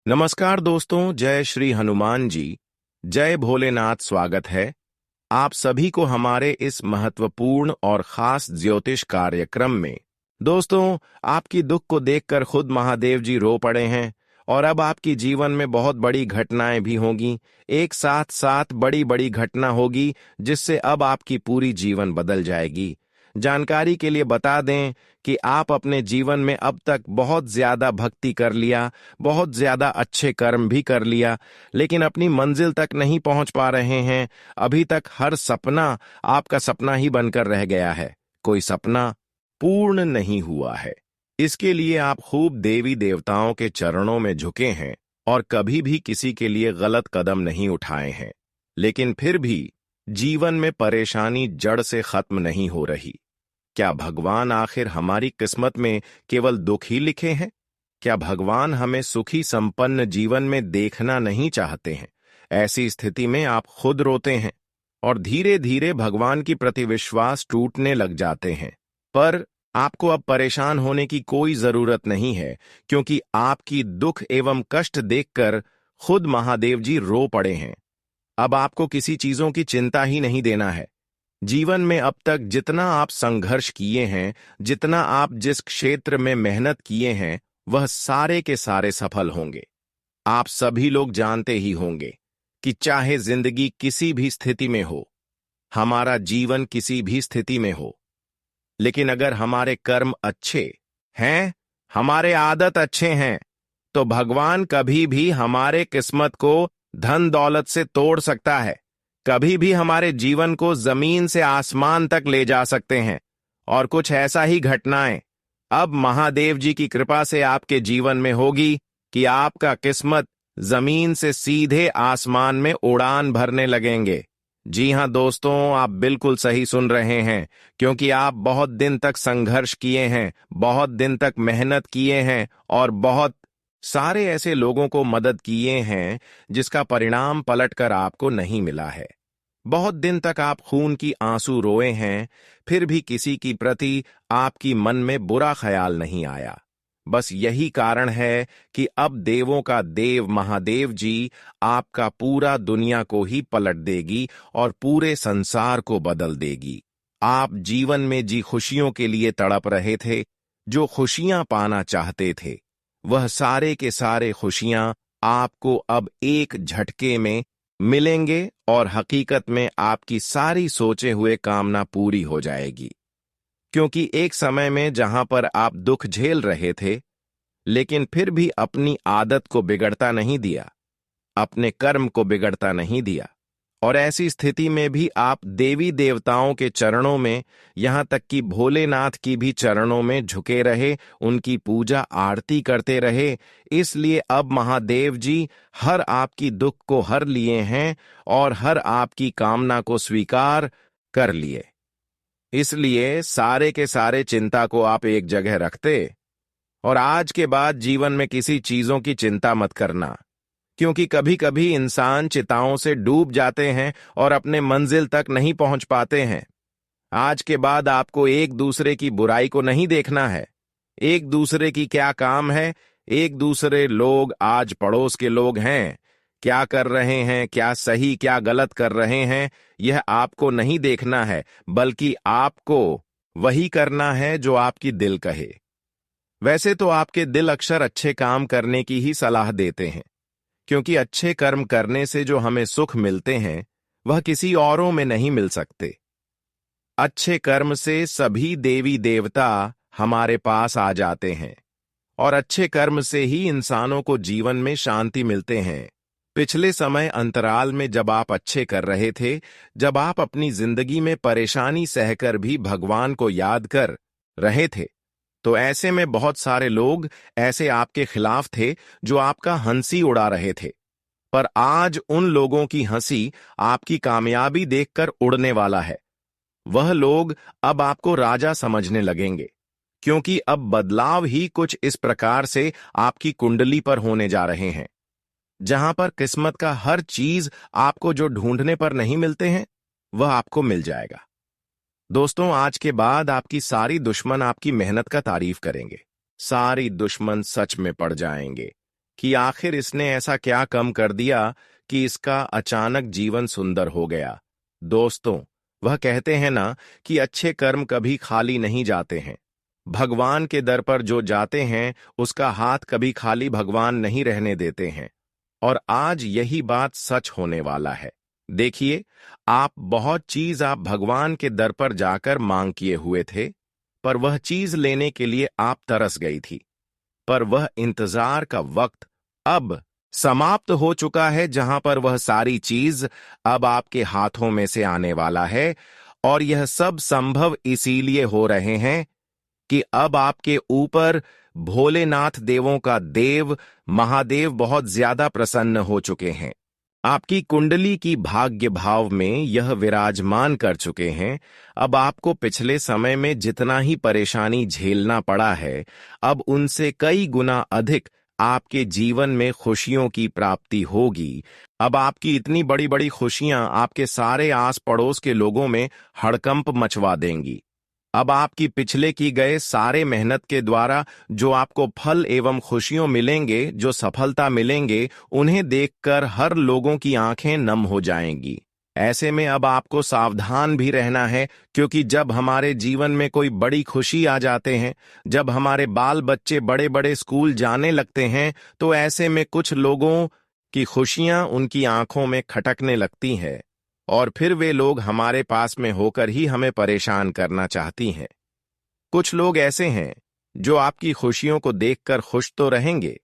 नमस्कार दोस्तों, जय श्री हनुमान जी। जय भोलेनाथ। स्वागत है आप सभी को हमारे इस महत्वपूर्ण और खास ज्योतिष कार्यक्रम में। दोस्तों, आपकी दुख को देखकर खुद महादेव जी रो पड़े हैं और अब आपकी जीवन में बहुत बड़ी घटनाएं भी होंगी। एक साथ साथ बड़ी बड़ी घटना होगी जिससे अब आपकी पूरी जीवन बदल जाएगी। जानकारी के लिए बता दें कि आप अपने जीवन में अब तक बहुत ज्यादा भक्ति कर लिया, बहुत ज्यादा अच्छे कर्म भी कर लिया, लेकिन अपनी मंजिल तक नहीं पहुंच पा रहे हैं। अभी तक हर सपना आपका सपना ही बनकर रह गया है, कोई सपना पूर्ण नहीं हुआ है। इसके लिए आप खूब देवी देवताओं के चरणों में झुके हैं और कभी भी किसी के लिए गलत कदम नहीं उठाए हैं, लेकिन फिर भी जीवन में परेशानी जड़ से खत्म नहीं हो रही। क्या भगवान आखिर हमारी किस्मत में केवल दुख ही लिखे हैं? क्या भगवान हमें सुखी संपन्न जीवन में देखना नहीं चाहते हैं? ऐसी स्थिति में आप खुद रोते हैं और धीरे धीरे भगवान की प्रति विश्वास टूटने लग जाते हैं। पर आपको अब परेशान होने की कोई जरूरत नहीं है, क्योंकि आपकी दुख एवं कष्ट देखकर खुद महादेव जी रो पड़े हैं। अब आपको किसी चीजों की चिंता ही नहीं देना है। जीवन में अब तक जितना आप संघर्ष किए हैं, जितना आप जिस क्षेत्र में मेहनत किए हैं, वह सारे के सारे सफल होंगे। आप सभी लोग जानते ही होंगे कि चाहे जिंदगी किसी भी स्थिति में हो, हमारा जीवन किसी भी स्थिति में हो, लेकिन अगर हमारे कर्म अच्छे हैं, हमारे आदत अच्छे हैं, तो भगवान कभी भी हमारे किस्मत को धन दौलत से तोड़ सकता है। कभी भी हमारे जीवन को जमीन से आसमान तक ले जा सकते हैं। और कुछ ऐसा ही घटनाएं अब महादेव जी की कृपा से आपके जीवन में होगी कि आपका किस्मत जमीन से सीधे आसमान में उड़ान भरने लगेंगे। जी हां दोस्तों, आप बिल्कुल सही सुन रहे हैं, क्योंकि आप बहुत दिन तक संघर्ष किए हैं, बहुत दिन तक मेहनत किए हैं और बहुत सारे ऐसे लोगों को मदद किए हैं जिसका परिणाम पलटकर आपको नहीं मिला है। बहुत दिन तक आप खून की आंसू रोए हैं, फिर भी किसी की प्रति आपकी मन में बुरा ख्याल नहीं आया। बस यही कारण है कि अब देवों का देव महादेव जी आपका पूरा दुनिया को ही पलट देगी और पूरे संसार को बदल देगी। आप जीवन में जी खुशियों के लिए तड़प रहे थे, जो खुशियां पाना चाहते थे, वह सारे के सारे खुशियां आपको अब एक झटके में मिलेंगे और हकीकत में आपकी सारी सोचे हुए कामना पूरी हो जाएगी। क्योंकि एक समय में जहां पर आप दुख झेल रहे थे, लेकिन फिर भी अपनी आदत को बिगड़ता नहीं दिया, अपने कर्म को बिगड़ता नहीं दिया, और ऐसी स्थिति में भी आप देवी देवताओं के चरणों में, यहां तक कि भोलेनाथ की भी चरणों में झुके रहे, उनकी पूजा आरती करते रहे। इसलिए अब महादेव जी हर आपकी दुख को हर लिए हैं और हर आपकी कामना को स्वीकार कर लिए। इसलिए सारे के सारे चिंता को आप एक जगह रखते और आज के बाद जीवन में किसी चीजों की चिंता मत करना, क्योंकि कभी कभी इंसान चिताओं से डूब जाते हैं और अपने मंजिल तक नहीं पहुंच पाते हैं। आज के बाद आपको एक दूसरे की बुराई को नहीं देखना है, एक दूसरे की क्या काम है, एक दूसरे लोग आज पड़ोस के लोग हैं, क्या कर रहे हैं, क्या सही क्या गलत कर रहे हैं, यह आपको नहीं देखना है, बल्कि आपको वही करना है जो आपकी दिल कहे। वैसे तो आपके दिल अक्सर अच्छे काम करने की ही सलाह देते हैं, क्योंकि अच्छे कर्म करने से जो हमें सुख मिलते हैं वह किसी औरों में नहीं मिल सकते। अच्छे कर्म से सभी देवी देवता हमारे पास आ जाते हैं और अच्छे कर्म से ही इंसानों को जीवन में शांति मिलते हैं। पिछले समय अंतराल में जब आप अच्छे कर रहे थे, जब आप अपनी जिंदगी में परेशानी सहकर भी भगवान को याद कर रहे थे, तो ऐसे में बहुत सारे लोग ऐसे आपके खिलाफ थे जो आपका हंसी उड़ा रहे थे। पर आज उन लोगों की हंसी आपकी कामयाबी देखकर उड़ने वाला है। वह लोग अब आपको राजा समझने लगेंगे, क्योंकि अब बदलाव ही कुछ इस प्रकार से आपकी कुंडली पर होने जा रहे हैं। जहां पर किस्मत का हर चीज आपको जो ढूंढने पर नहीं मिलते हैं, वह आपको मिल जाएगा। दोस्तों, आज के बाद आपकी सारी दुश्मन आपकी मेहनत का तारीफ करेंगे। सारी दुश्मन सच में पड़ जाएंगे कि आखिर इसने ऐसा क्या कम कर दिया कि इसका अचानक जीवन सुंदर हो गया। दोस्तों, वह कहते हैं ना कि अच्छे कर्म कभी खाली नहीं जाते हैं। भगवान के दर पर जो जाते हैं उसका हाथ कभी खाली भगवान नहीं रहने देते हैं। और आज यही बात सच होने वाला है। देखिए, बहुत चीज आप भगवान के दर पर जाकर मांग किए हुए थे, पर वह चीज लेने के लिए आप तरस गई थी। पर वह इंतजार का वक्त अब समाप्त हो चुका है, जहां पर वह सारी चीज अब आपके हाथों में से आने वाला है। और यह सब संभव इसीलिए हो रहे हैं कि अब आपके ऊपर भोलेनाथ देवों का देव महादेव बहुत ज्यादा प्रसन्न हो चुके हैं। आपकी कुंडली की भाग्य भाव में यह विराजमान कर चुके हैं। अब आपको पिछले समय में जितना ही परेशानी झेलना पड़ा है, अब उनसे कई गुना अधिक आपके जीवन में खुशियों की प्राप्ति होगी। अब आपकी इतनी बड़ी बड़ी खुशियां आपके सारे आस पड़ोस के लोगों में हड़कंप मचवा देंगी। अब आपकी पिछले की गए सारे मेहनत के द्वारा जो आपको फल एवं खुशियों मिलेंगे, जो सफलता मिलेंगे, उन्हें देखकर हर लोगों की आंखें नम हो जाएंगी। ऐसे में अब आपको सावधान भी रहना है, क्योंकि जब हमारे जीवन में कोई बड़ी खुशी आ जाते हैं, जब हमारे बाल बच्चे बड़े बड़े स्कूल जाने लगते हैं, तो ऐसे में कुछ लोगों की खुशियां उनकी आंखों में खटकने लगती हैं और फिर वे लोग हमारे पास में होकर ही हमें परेशान करना चाहती हैं। कुछ लोग ऐसे हैं जो आपकी खुशियों को देखकर खुश तो रहेंगे,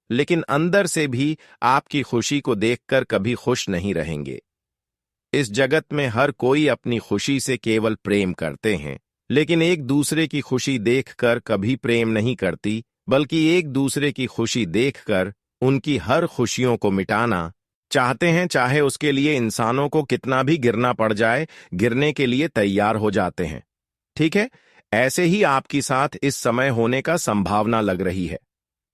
लेकिन अंदर से भी आपकी खुशी को देखकर कभी खुश नहीं रहेंगे। इस जगत में हर कोई अपनी खुशी से केवल प्रेम करते हैं, लेकिन एक दूसरे की खुशी देखकर कभी प्रेम नहीं करती, बल्कि एक दूसरे की खुशी देखकर उनकी हर खुशियों को मिटाना चाहते हैं। चाहे उसके लिए इंसानों को कितना भी गिरना पड़ जाए, गिरने के लिए तैयार हो जाते हैं। ठीक है, ऐसे ही आपके साथ इस समय होने का संभावना लग रही है।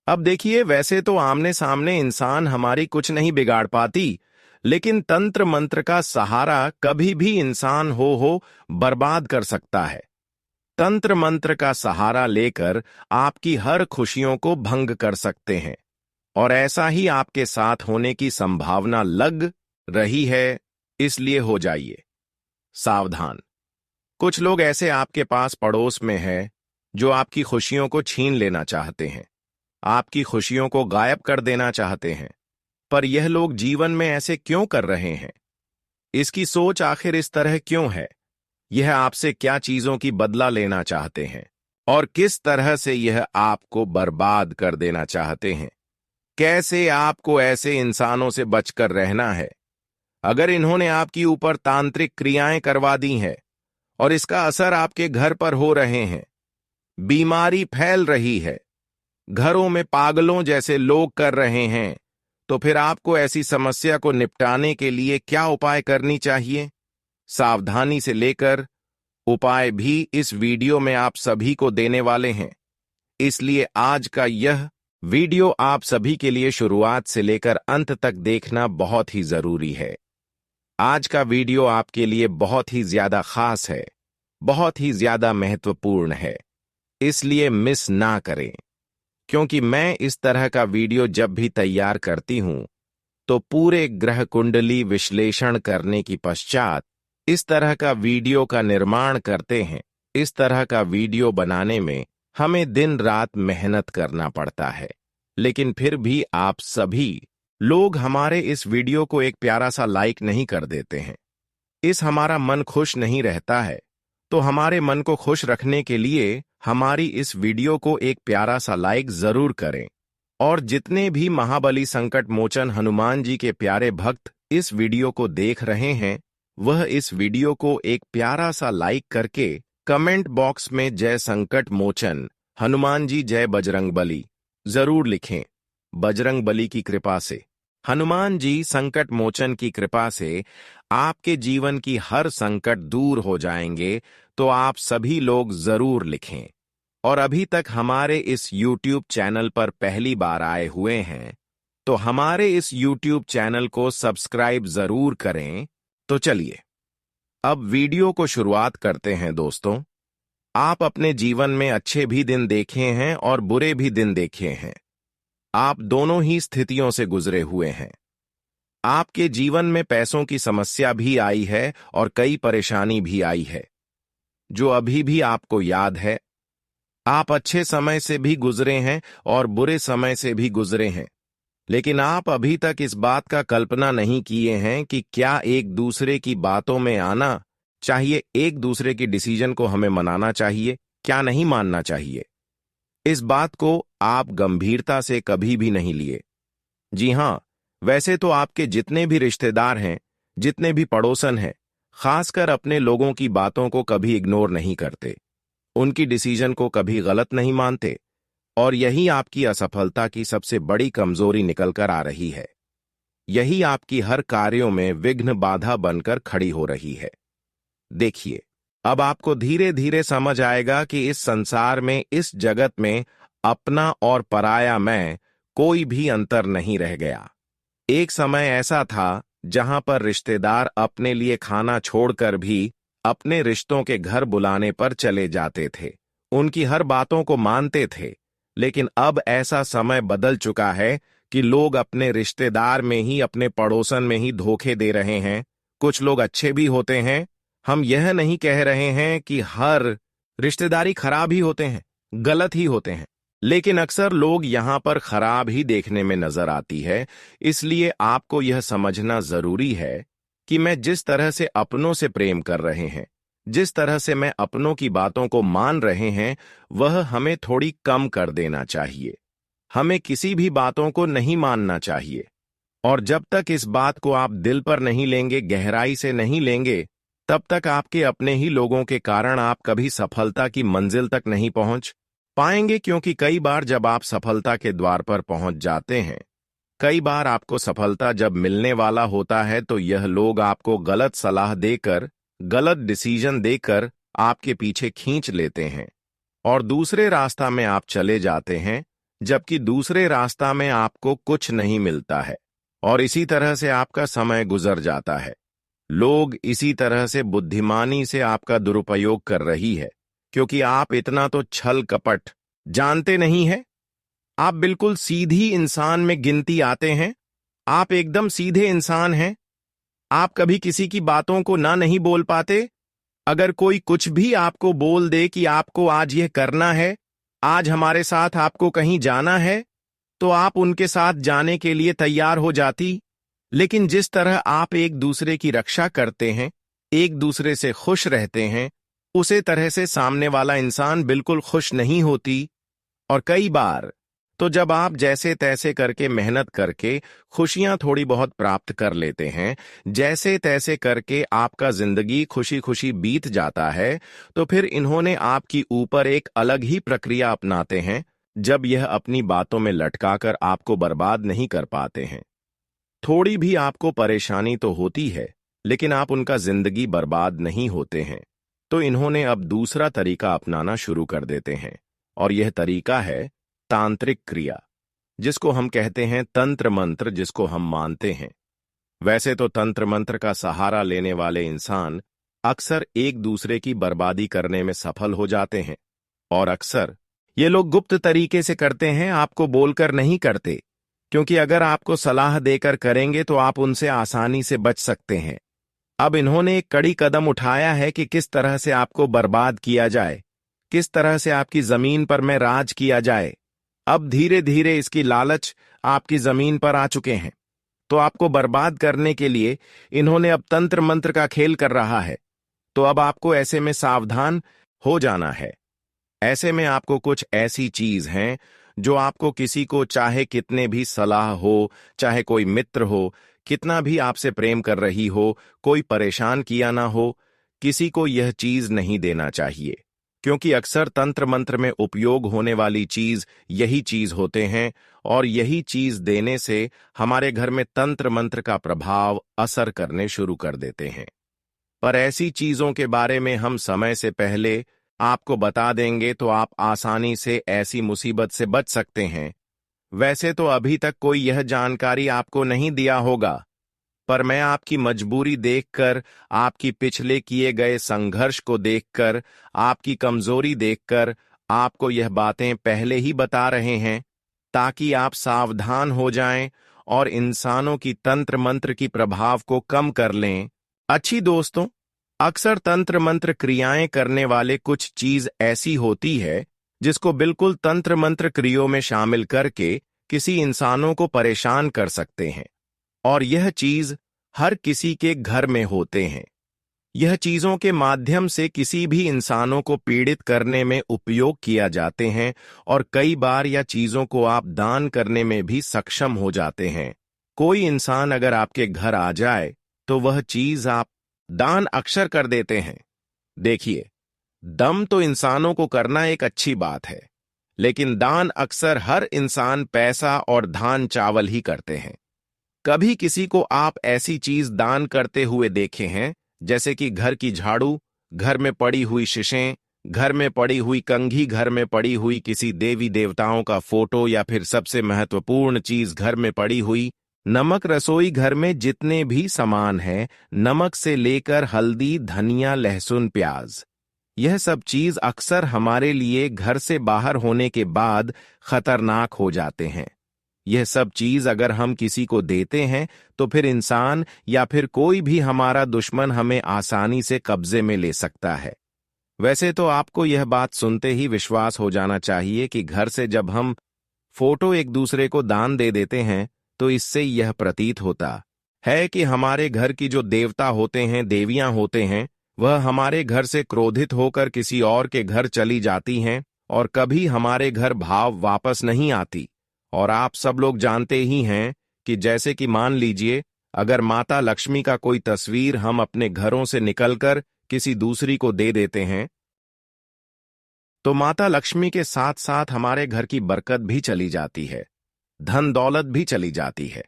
अब देखिए, वैसे तो आमने सामने इंसान हमारी कुछ नहीं बिगाड़ पाती, लेकिन तंत्र मंत्र का सहारा कभी भी इंसान हो बर्बाद कर सकता है। तंत्र मंत्र का सहारा लेकर आपकी हर खुशियों को भंग कर सकते हैं, और ऐसा ही आपके साथ होने की संभावना लग रही है। इसलिए हो जाइए सावधान। कुछ लोग ऐसे आपके पास पड़ोस में हैं जो आपकी खुशियों को छीन लेना चाहते हैं, आपकी खुशियों को गायब कर देना चाहते हैं। पर यह लोग जीवन में ऐसे क्यों कर रहे हैं? इसकी सोच आखिर इस तरह क्यों है? यह आपसे क्या चीजों की बदला लेना चाहते हैं और किस तरह से यह आपको बर्बाद कर देना चाहते हैं? कैसे आपको ऐसे इंसानों से बचकर रहना है? अगर इन्होंने आपकी ऊपर तांत्रिक क्रियाएं करवा दी हैं और इसका असर आपके घर पर हो रहे हैं, बीमारी फैल रही है, घरों में पागलों जैसे लोग कर रहे हैं, तो फिर आपको ऐसी समस्या को निपटाने के लिए क्या उपाय करनी चाहिए? सावधानी से लेकर उपाय भी इस वीडियो में आप सभी को देने वाले हैं। इसलिए आज का यह वीडियो आप सभी के लिए शुरुआत से लेकर अंत तक देखना बहुत ही जरूरी है। आज का वीडियो आपके लिए बहुत ही ज्यादा खास है, बहुत ही ज्यादा महत्वपूर्ण है, इसलिए मिस ना करें। क्योंकि मैं इस तरह का वीडियो जब भी तैयार करती हूं, तो पूरे ग्रह कुंडली विश्लेषण करने की पश्चात इस तरह का वीडियो का निर्माण करते हैं। इस तरह का वीडियो बनाने में हमें दिन रात मेहनत करना पड़ता है, लेकिन फिर भी आप सभी लोग हमारे इस वीडियो को एक प्यारा सा लाइक नहीं कर देते हैं। इस हमारा मन खुश नहीं रहता है, तो हमारे मन को खुश रखने के लिए हमारी इस वीडियो को एक प्यारा सा लाइक जरूर करें। और जितने भी महाबली संकट मोचन हनुमान जी के प्यारे भक्त इस वीडियो को देख रहे हैं, वह इस वीडियो को एक प्यारा सा लाइक करके कमेंट बॉक्स में जय संकट मोचन हनुमान जी जय बजरंगबली जरूर लिखें। बजरंगबली की कृपा से, हनुमान जी संकट मोचन की कृपा से आपके जीवन की हर संकट दूर हो जाएंगे, तो आप सभी लोग जरूर लिखें। और अभी तक हमारे इस YouTube चैनल पर पहली बार आए हुए हैं, तो हमारे इस YouTube चैनल को सब्सक्राइब जरूर करें। तो चलिए अब वीडियो को शुरुआत करते हैं। दोस्तों, आप अपने जीवन में अच्छे भी दिन देखे हैं और बुरे भी दिन देखे हैं। आप दोनों ही स्थितियों से गुजरे हुए हैं। आपके जीवन में पैसों की समस्या भी आई है और कई परेशानी भी आई है, जो अभी भी आपको याद है। आप अच्छे समय से भी गुजरे हैं और बुरे समय से भी गुजरे हैं, लेकिन आप अभी तक इस बात का कल्पना नहीं किए हैं कि क्या एक दूसरे की बातों में आना चाहिए, एक दूसरे की डिसीजन को हमें मनाना चाहिए, क्या नहीं मानना चाहिए। इस बात को आप गंभीरता से कभी भी नहीं लिए। जी हां, वैसे तो आपके जितने भी रिश्तेदार हैं, जितने भी पड़ोसन हैं, खासकर अपने लोगों की बातों को कभी इग्नोर नहीं करते, उनकी डिसीजन को कभी गलत नहीं मानते, और यही आपकी असफलता की सबसे बड़ी कमजोरी निकल कर आ रही है। यही आपकी हर कार्यों में विघ्न बाधा बनकर खड़ी हो रही है। देखिए, अब आपको धीरे धीरे समझ आएगा कि इस संसार में, इस जगत में अपना और पराया मैं कोई भी अंतर नहीं रह गया। एक समय ऐसा था जहां पर रिश्तेदार अपने लिए खाना छोड़कर भी अपने रिश्तों के घर बुलाने पर चले जाते थे, उनकी हर बातों को मानते थे। लेकिन अब ऐसा समय बदल चुका है कि लोग अपने रिश्तेदार में ही, अपने पड़ोसन में ही धोखे दे रहे हैं। कुछ लोग अच्छे भी होते हैं, हम यह नहीं कह रहे हैं कि हर रिश्तेदारी खराब ही होते हैं, गलत ही होते हैं, लेकिन अक्सर लोग यहां पर खराब ही देखने में नजर आती है। इसलिए आपको यह समझना जरूरी है कि मैं जिस तरह से अपनों से प्रेम कर रहे हैं, जिस तरह से मैं अपनों की बातों को मान रहे हैं, वह हमें थोड़ी कम कर देना चाहिए। हमें किसी भी बातों को नहीं मानना चाहिए, और जब तक इस बात को आप दिल पर नहीं लेंगे, गहराई से नहीं लेंगे, तब तक आपके अपने ही लोगों के कारण आप कभी सफलता की मंजिल तक नहीं पहुंच पाएंगे। क्योंकि कई बार जब आप सफलता के द्वार पर पहुंच जाते हैं, कई बार आपको सफलता जब मिलने वाला होता है, तो यह लोग आपको गलत सलाह देकर, गलत डिसीजन देकर आपके पीछे खींच लेते हैं और दूसरे रास्ता में आप चले जाते हैं, जबकि दूसरे रास्ता में आपको कुछ नहीं मिलता है, और इसी तरह से आपका समय गुजर जाता है। लोग इसी तरह से बुद्धिमानी से आपका दुरुपयोग कर रही है, क्योंकि आप इतना तो छल कपट जानते नहीं हैं। आप बिल्कुल सीधी इंसान में गिनती आते हैं, आप एकदम सीधे इंसान हैं। आप कभी किसी की बातों को ना नहीं बोल पाते। अगर कोई कुछ भी आपको बोल दे कि आपको आज यह करना है, आज हमारे साथ आपको कहीं जाना है, तो आप उनके साथ जाने के लिए तैयार हो जाती। लेकिन जिस तरह आप एक दूसरे की रक्षा करते हैं, एक दूसरे से खुश रहते हैं, उसे तरह से सामने वाला इंसान बिल्कुल खुश नहीं होती। और कई बार तो जब आप जैसे तैसे करके, मेहनत करके खुशियां थोड़ी बहुत प्राप्त कर लेते हैं, जैसे तैसे करके आपका जिंदगी खुशी खुशी बीत जाता है, तो फिर इन्होंने आपकी ऊपर एक अलग ही प्रक्रिया अपनाते हैं, जब यह अपनी बातों में लटकाकर आपको बर्बाद नहीं कर पाते हैं। थोड़ी भी आपको परेशानी तो होती है, लेकिन आप उनका जिंदगी बर्बाद नहीं होते हैं। तो इन्होंने अब दूसरा तरीका अपनाना शुरू कर देते हैं, और यह तरीका है तांत्रिक क्रिया, जिसको हम कहते हैं तंत्र मंत्र, जिसको हम मानते हैं। वैसे तो तंत्र मंत्र का सहारा लेने वाले इंसान अक्सर एक दूसरे की बर्बादी करने में सफल हो जाते हैं, और अक्सर ये लोग गुप्त तरीके से करते हैं, आपको बोलकर नहीं करते, क्योंकि अगर आपको सलाह देकर करेंगे तो आप उनसे आसानी से बच सकते हैं। अब इन्होंने एक कड़ी कदम उठाया है कि किस तरह से आपको बर्बाद किया जाए, किस तरह से आपकी जमीन पर में राज किया जाए। अब धीरे धीरे इसकी लालच आपकी जमीन पर आ चुके हैं, तो आपको बर्बाद करने के लिए इन्होंने अब तंत्र मंत्र का खेल कर रहा है। तो अब आपको ऐसे में सावधान हो जाना है। ऐसे में आपको कुछ ऐसी चीज हैं जो आपको किसी को, चाहे कितने भी सलाह हो, चाहे कोई मित्र हो, कितना भी आपसे प्रेम कर रही हो, कोई परेशान किया ना हो, किसी को यह चीज नहीं देना चाहिए। क्योंकि अक्सर तंत्र मंत्र में उपयोग होने वाली चीज यही चीज होते हैं, और यही चीज देने से हमारे घर में तंत्र मंत्र का प्रभाव असर करने शुरू कर देते हैं। पर ऐसी चीजों के बारे में हम समय से पहले आपको बता देंगे, तो आप आसानी से ऐसी मुसीबत से बच सकते हैं। वैसे तो अभी तक कोई यह जानकारी आपको नहीं दिया होगा, पर मैं आपकी मजबूरी देखकर, आपकी पिछले किए गए संघर्ष को देखकर, आपकी कमजोरी देखकर आपको यह बातें पहले ही बता रहे हैं। ताकि आप सावधान हो जाएं और इंसानों की तंत्र मंत्र की प्रभाव को कम कर लें। अच्छी दोस्तों, अक्सर तंत्र मंत्र क्रियाएं करने वाले कुछ चीज ऐसी होती है जिसको बिल्कुल तंत्र मंत्र क्रियाओं में शामिल करके किसी इंसानों को परेशान कर सकते हैं, और यह चीज हर किसी के घर में होते हैं। यह चीजों के माध्यम से किसी भी इंसानों को पीड़ित करने में उपयोग किया जाते हैं, और कई बार यह चीजों को आप दान करने में भी सक्षम हो जाते हैं। कोई इंसान अगर आपके घर आ जाए तो वह चीज आप दान अक्सर कर देते हैं। देखिए, दम तो इंसानों को करना एक अच्छी बात है, लेकिन दान अक्सर हर इंसान पैसा और धान चावल ही करते हैं। कभी किसी को आप ऐसी चीज दान करते हुए देखे हैं, जैसे कि घर की झाड़ू, घर में पड़ी हुई शीशें, घर में पड़ी हुई कंघी, घर में पड़ी हुई किसी देवी देवताओं का फोटो, या फिर सबसे महत्वपूर्ण चीज घर में पड़ी हुई नमक? रसोई घर में जितने भी सामान हैं, नमक से लेकर हल्दी, धनिया, लहसुन, प्याज, यह सब चीज अक्सर हमारे लिए घर से बाहर होने के बाद खतरनाक हो जाते हैं। यह सब चीज अगर हम किसी को देते हैं तो फिर इंसान या फिर कोई भी हमारा दुश्मन हमें आसानी से कब्जे में ले सकता है। वैसे तो आपको यह बात सुनते ही विश्वास हो जाना चाहिए कि घर से जब हम फोटो एक दूसरे को दान दे देते हैं तो इससे यह प्रतीत होता है कि हमारे घर की जो देवता होते हैं, देवियां होते हैं, वह हमारे घर से क्रोधित होकर किसी और के घर चली जाती हैं और कभी हमारे घर भाव वापस नहीं आती। और आप सब लोग जानते ही हैं कि जैसे कि मान लीजिए, अगर माता लक्ष्मी का कोई तस्वीर हम अपने घरों से निकलकर किसी दूसरी को दे देते हैं, तो माता लक्ष्मी के साथ साथ हमारे घर की बरकत भी चली जाती है, धन दौलत भी चली जाती है,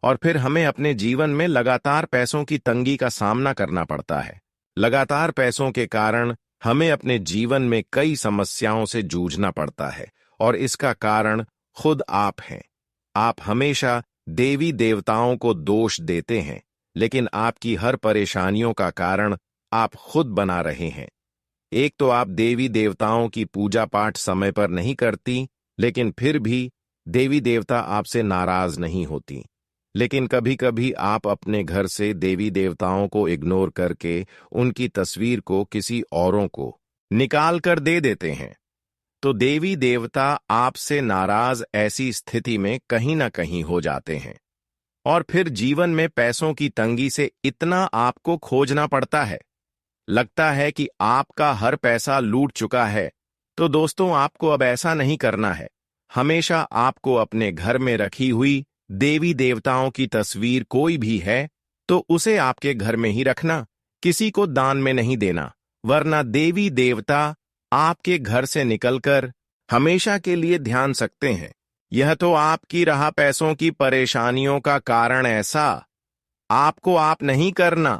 और फिर हमें अपने जीवन में लगातार पैसों की तंगी का सामना करना पड़ता है। लगातार पैसों के कारण हमें अपने जीवन में कई समस्याओं से जूझना पड़ता है, और इसका कारण खुद आप हैं। आप हमेशा देवी देवताओं को दोष देते हैं, लेकिन आपकी हर परेशानियों का कारण आप खुद बना रहे हैं। एक तो आप देवी देवताओं की पूजा पाठ समय पर नहीं करती, लेकिन फिर भी देवी देवता आपसे नाराज नहीं होती। लेकिन कभी कभी आप अपने घर से देवी देवताओं को इग्नोर करके उनकी तस्वीर को किसी औरों को निकाल कर दे देते हैं, तो देवी देवता आपसे नाराज ऐसी स्थिति में कहीं ना कहीं हो जाते हैं, और फिर जीवन में पैसों की तंगी से इतना आपको खोजना पड़ता है, लगता है कि आपका हर पैसा लूट चुका है। तो दोस्तों, आपको अब ऐसा नहीं करना है। हमेशा आपको अपने घर में रखी हुई देवी देवताओं की तस्वीर कोई भी है तो उसे आपके घर में ही रखना, किसी को दान में नहीं देना, वरना देवी देवता आपके घर से निकलकर हमेशा के लिए ध्यान सकते हैं। यह तो आपकी रहा पैसों की परेशानियों का कारण, ऐसा आपको आप नहीं करना,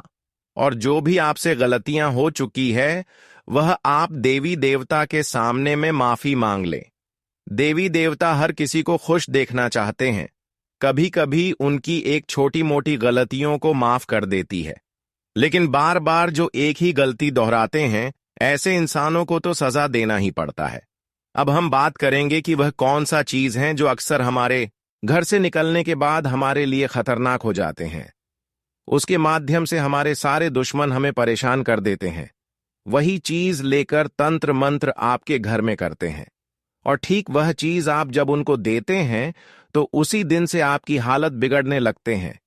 और जो भी आपसे गलतियां हो चुकी है वह आप देवी देवता के सामने में माफी मांग लें। देवी देवता हर किसी को खुश देखना चाहते हैं, कभी कभी उनकी एक छोटी मोटी गलतियों को माफ कर देती है, लेकिन बार बार जो एक ही गलती दोहराते हैं, ऐसे इंसानों को तो सजा देना ही पड़ता है। अब हम बात करेंगे कि वह कौन सा चीज है जो अक्सर हमारे घर से निकलने के बाद हमारे लिए खतरनाक हो जाते हैं, उसके माध्यम से हमारे सारे दुश्मन हमें परेशान कर देते हैं। वही चीज लेकर तंत्र मंत्र आपके घर में करते हैं, और ठीक वह चीज आप जब उनको देते हैं तो उसी दिन से आपकी हालत बिगड़ने लगते हैं,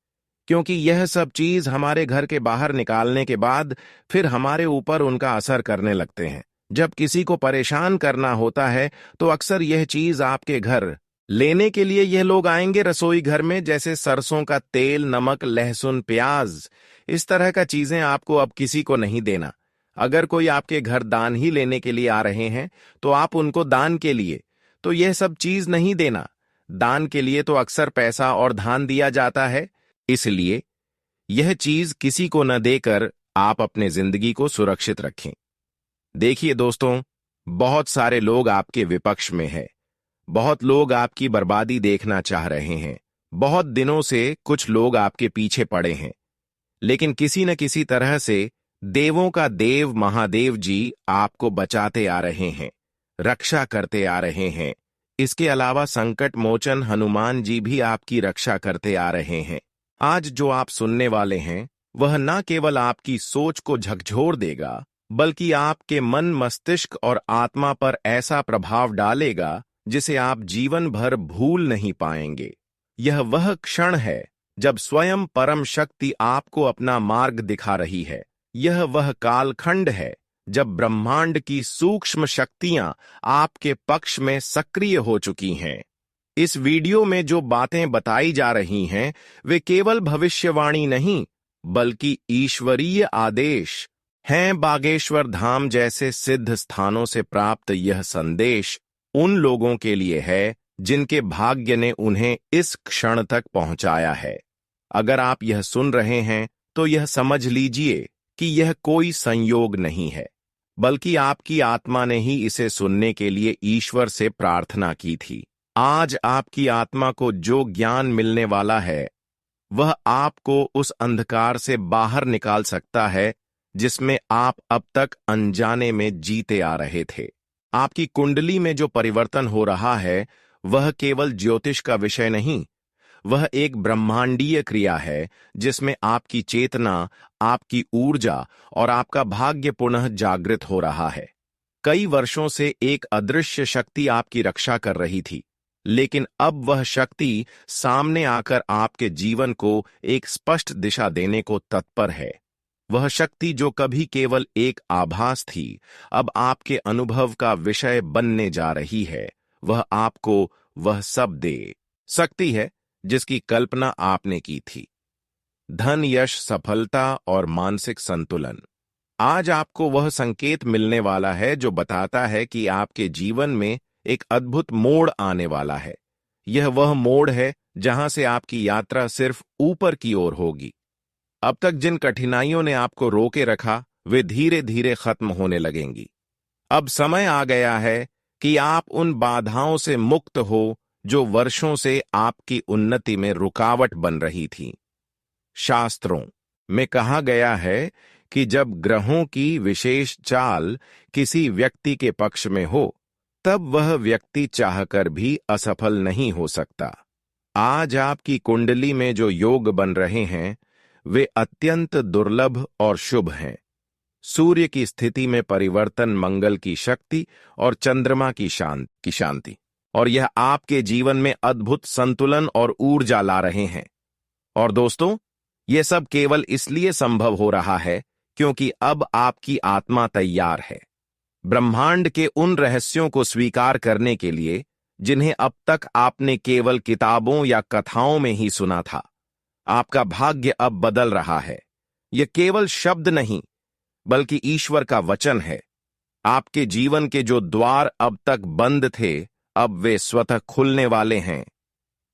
क्योंकि यह सब चीज हमारे घर के बाहर निकालने के बाद फिर हमारे ऊपर उनका असर करने लगते हैं। जब किसी को परेशान करना होता है तो अक्सर यह चीज आपके घर लेने के लिए यह लोग आएंगे रसोई घर में, जैसे सरसों का तेल, नमक, लहसुन, प्याज, इस तरह का चीजें आपको अब किसी को नहीं देना। अगर कोई आपके घर दान ही लेने के लिए आ रहे हैं तो आप उनको दान के लिए तो यह सब चीज नहीं देना। दान के लिए तो अक्सर पैसा और धान दिया जाता है, इसलिए यह चीज किसी को न देकर आप अपने जिंदगी को सुरक्षित रखें। देखिए दोस्तों, बहुत सारे लोग आपके विपक्ष में हैं, बहुत लोग आपकी बर्बादी देखना चाह रहे हैं, बहुत दिनों से कुछ लोग आपके पीछे पड़े हैं, लेकिन किसी न किसी तरह से देवों का देव महादेव जी आपको बचाते आ रहे हैं, रक्षा करते आ रहे हैं। इसके अलावा संकट मोचन हनुमान जी भी आपकी रक्षा करते आ रहे हैं। आज जो आप सुनने वाले हैं वह न केवल आपकी सोच को झकझोर देगा, बल्कि आपके मन, मस्तिष्क और आत्मा पर ऐसा प्रभाव डालेगा जिसे आप जीवन भर भूल नहीं पाएंगे। यह वह क्षण है जब स्वयं परम शक्ति आपको अपना मार्ग दिखा रही है। यह वह कालखंड है जब ब्रह्मांड की सूक्ष्म शक्तियां आपके पक्ष में सक्रिय हो चुकी हैं। इस वीडियो में जो बातें बताई जा रही हैं वे केवल भविष्यवाणी नहीं, बल्कि ईश्वरीय आदेश हैं। बागेश्वर धाम जैसे सिद्ध स्थानों से प्राप्त यह संदेश उन लोगों के लिए है जिनके भाग्य ने उन्हें इस क्षण तक पहुंचाया है। अगर आप यह सुन रहे हैं तो यह समझ लीजिए कि यह कोई संयोग नहीं है, बल्कि आपकी आत्मा ने ही इसे सुनने के लिए ईश्वर से प्रार्थना की थी। आज आपकी आत्मा को जो ज्ञान मिलने वाला है वह आपको उस अंधकार से बाहर निकाल सकता है जिसमें आप अब तक अनजाने में जीते आ रहे थे। आपकी कुंडली में जो परिवर्तन हो रहा है वह केवल ज्योतिष का विषय नहीं, वह एक ब्रह्मांडीय क्रिया है जिसमें आपकी चेतना, आपकी ऊर्जा और आपका भाग्य पुनः जागृत हो रहा है। कई वर्षों से एक अदृश्य शक्ति आपकी रक्षा कर रही थी, लेकिन अब वह शक्ति सामने आकर आपके जीवन को एक स्पष्ट दिशा देने को तत्पर है। वह शक्ति जो कभी केवल एक आभास थी, अब आपके अनुभव का विषय बनने जा रही है। वह आपको वह सब दे सकती है जिसकी कल्पना आपने की थी। धन, यश, सफलता और मानसिक संतुलन। आज आपको वह संकेत मिलने वाला है जो बताता है कि आपके जीवन में एक अद्भुत मोड़ आने वाला है। यह वह मोड़ है जहां से आपकी यात्रा सिर्फ ऊपर की ओर होगी। अब तक जिन कठिनाइयों ने आपको रोके रखा वे धीरे धीरे खत्म होने लगेंगी। अब समय आ गया है कि आप उन बाधाओं से मुक्त हो जो वर्षों से आपकी उन्नति में रुकावट बन रही थी। शास्त्रों में कहा गया है कि जब ग्रहों की विशेष चाल किसी व्यक्ति के पक्ष में हो, तब वह व्यक्ति चाहकर भी असफल नहीं हो सकता। आज आपकी कुंडली में जो योग बन रहे हैं वे अत्यंत दुर्लभ और शुभ हैं। सूर्य की स्थिति में परिवर्तन, मंगल की शक्ति और चंद्रमा की शांति, और यह आपके जीवन में अद्भुत संतुलन और ऊर्जा ला रहे हैं। और दोस्तों, यह सब केवल इसलिए संभव हो रहा है क्योंकि अब आपकी आत्मा तैयार है ब्रह्मांड के उन रहस्यों को स्वीकार करने के लिए जिन्हें अब तक आपने केवल किताबों या कथाओं में ही सुना था। आपका भाग्य अब बदल रहा है। यह केवल शब्द नहीं, बल्कि ईश्वर का वचन है। आपके जीवन के जो द्वार अब तक बंद थे, अब वे स्वतः खुलने वाले हैं।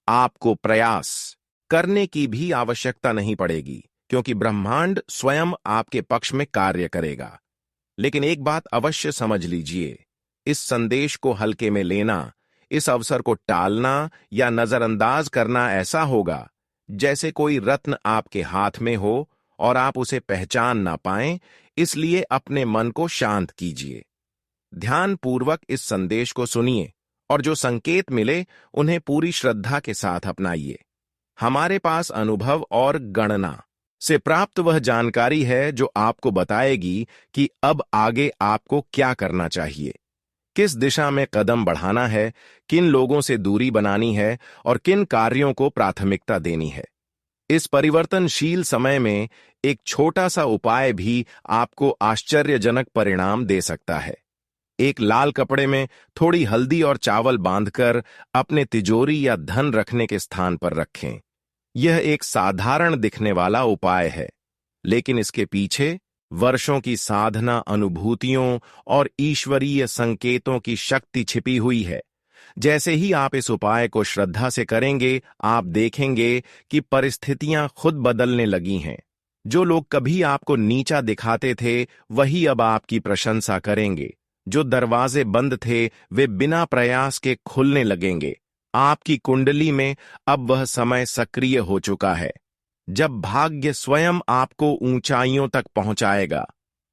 आपको प्रयास करने की भी आवश्यकता नहीं पड़ेगी, क्योंकि ब्रह्मांड स्वयं आपके पक्ष में कार्य करेगा। लेकिन एक बात अवश्य समझ लीजिए, इस संदेश को हल्के में लेना, इस अवसर को टालना या नजरअंदाज करना ऐसा होगा जैसे कोई रत्न आपके हाथ में हो और आप उसे पहचान ना पाएं। इसलिए अपने मन को शांत कीजिए, ध्यानपूर्वक इस संदेश को सुनिए और जो संकेत मिले उन्हें पूरी श्रद्धा के साथ अपनाइए। हमारे पास अनुभव और गणना से प्राप्त वह जानकारी है जो आपको बताएगी कि अब आगे आपको क्या करना चाहिए, किस दिशा में कदम बढ़ाना है, किन लोगों से दूरी बनानी है और किन कार्यों को प्राथमिकता देनी है। इस परिवर्तनशील समय में एक छोटा सा उपाय भी आपको आश्चर्यजनक परिणाम दे सकता है। एक लाल कपड़े में थोड़ी हल्दी और चावल बांधकर अपने तिजोरी या धन रखने के स्थान पर रखें। यह एक साधारण दिखने वाला उपाय है, लेकिन इसके पीछे वर्षों की साधना, अनुभूतियों और ईश्वरीय संकेतों की शक्ति छिपी हुई है। जैसे ही आप इस उपाय को श्रद्धा से करेंगे, आप देखेंगे कि परिस्थितियां खुद बदलने लगी हैं। जो लोग कभी आपको नीचा दिखाते थे, वही अब आपकी प्रशंसा करेंगे। जो दरवाजे बंद थे, वे बिना प्रयास के खुलने लगेंगे। आपकी कुंडली में अब वह समय सक्रिय हो चुका है जब भाग्य स्वयं आपको ऊंचाइयों तक पहुंचाएगा।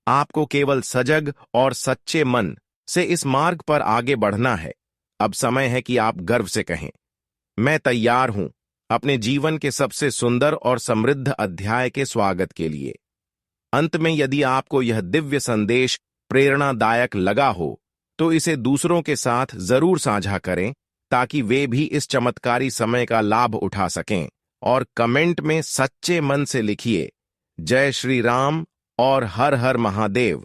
आपको केवल सजग और सच्चे मन से इस मार्ग पर आगे बढ़ना है। अब समय है कि आप गर्व से कहें, मैं तैयार हूं अपने जीवन के सबसे सुंदर और समृद्ध अध्याय के स्वागत के लिए। अंत में यदि आपको यह दिव्य संदेश प्रेरणादायक लगा हो तो इसे दूसरों के साथ जरूर साझा करें ताकि वे भी इस चमत्कारी समय का लाभ उठा सकें। और कमेंट में सच्चे मन से लिखिए जय श्री राम और हर हर महादेव,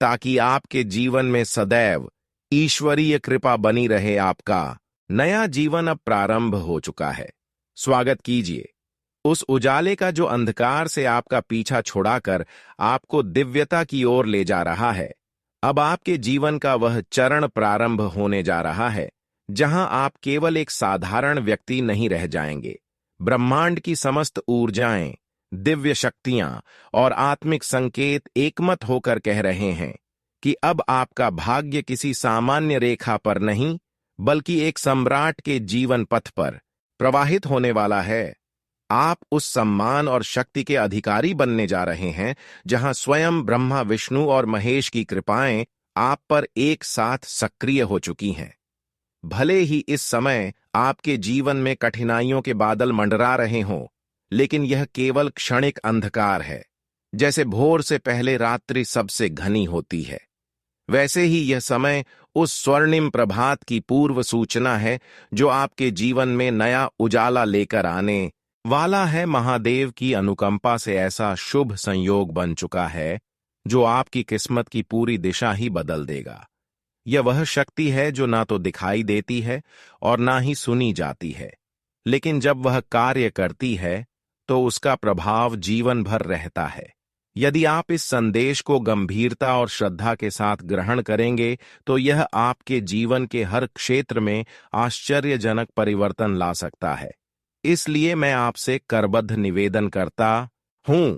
ताकि आपके जीवन में सदैव ईश्वरीय कृपा बनी रहे। आपका नया जीवन अब प्रारंभ हो चुका है। स्वागत कीजिए उस उजाले का जो अंधकार से आपका पीछा छुड़ाकर आपको दिव्यता की ओर ले जा रहा है। अब आपके जीवन का वह चरण प्रारंभ होने जा रहा है जहां आप केवल एक साधारण व्यक्ति नहीं रह जाएंगे। ब्रह्मांड की समस्त ऊर्जाएं, दिव्य शक्तियां और आत्मिक संकेत एकमत होकर कह रहे हैं कि अब आपका भाग्य किसी सामान्य रेखा पर नहीं बल्कि एक सम्राट के जीवन पथ पर प्रवाहित होने वाला है। आप उस सम्मान और शक्ति के अधिकारी बनने जा रहे हैं जहां स्वयं ब्रह्मा, विष्णु और महेश की कृपाएं आप पर एक साथ सक्रिय हो चुकी हैं। भले ही इस समय आपके जीवन में कठिनाइयों के बादल मंडरा रहे हों, लेकिन यह केवल क्षणिक अंधकार है। जैसे भोर से पहले रात्रि सबसे घनी होती है, वैसे ही यह समय उस स्वर्णिम प्रभात की पूर्व सूचना है जो आपके जीवन में नया उजाला लेकर आने वाला है। महादेव की अनुकंपा से ऐसा शुभ संयोग बन चुका है जो आपकी किस्मत की पूरी दिशा ही बदल देगा। यह वह शक्ति है जो ना तो दिखाई देती है और ना ही सुनी जाती है, लेकिन जब वह कार्य करती है तो उसका प्रभाव जीवन भर रहता है। यदि आप इस संदेश को गंभीरता और श्रद्धा के साथ ग्रहण करेंगे तो यह आपके जीवन के हर क्षेत्र में आश्चर्यजनक परिवर्तन ला सकता है। इसलिए मैं आपसे करबद्ध निवेदन करता हूं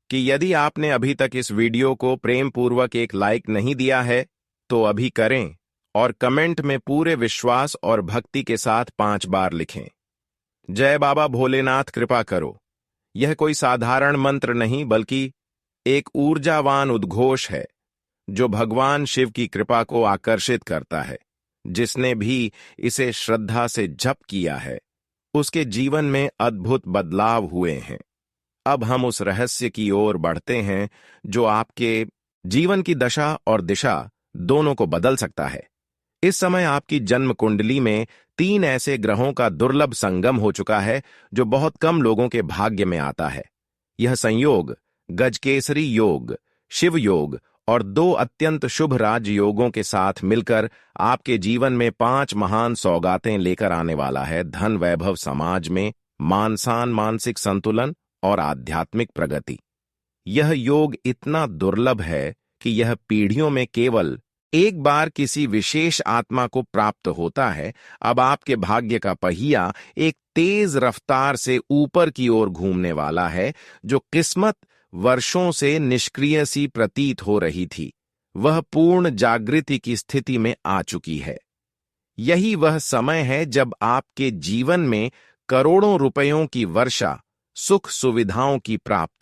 कि यदि आपने अभी तक इस वीडियो को प्रेम पूर्वक एक लाइक नहीं दिया है तो अभी करें और कमेंट में पूरे विश्वास और भक्ति के साथ 5 बार लिखें, जय बाबा भोलेनाथ कृपा करो। यह कोई साधारण मंत्र नहीं बल्कि एक ऊर्जावान उद्घोष है जो भगवान शिव की कृपा को आकर्षित करता है। जिसने भी इसे श्रद्धा से जप किया है उसके जीवन में अद्भुत बदलाव हुए हैं। अब हम उस रहस्य की ओर बढ़ते हैं जो आपके जीवन की दशा और दिशा दोनों को बदल सकता है। इस समय आपकी जन्म कुंडली में 3 ऐसे ग्रहों का दुर्लभ संगम हो चुका है जो बहुत कम लोगों के भाग्य में आता है। यह संयोग गजकेसरी योग, शिव योग और 2 अत्यंत शुभ राजयोगों के साथ मिलकर आपके जीवन में 5 महान सौगातें लेकर आने वाला है। धन, वैभव, समाज में मान सम्मान, मानसिक संतुलन और आध्यात्मिक प्रगति। यह योग इतना दुर्लभ है कि यह पीढ़ियों में केवल एक बार किसी विशेष आत्मा को प्राप्त होता है। अब आपके भाग्य का पहिया एक तेज रफ्तार से ऊपर की ओर घूमने वाला है। जो किस्मत वर्षों से निष्क्रिय सी प्रतीत हो रही थी वह पूर्ण जागृति की स्थिति में आ चुकी है। यही वह समय है जब आपके जीवन में करोड़ों रुपयों की वर्षा, सुख सुविधाओं की प्राप्ति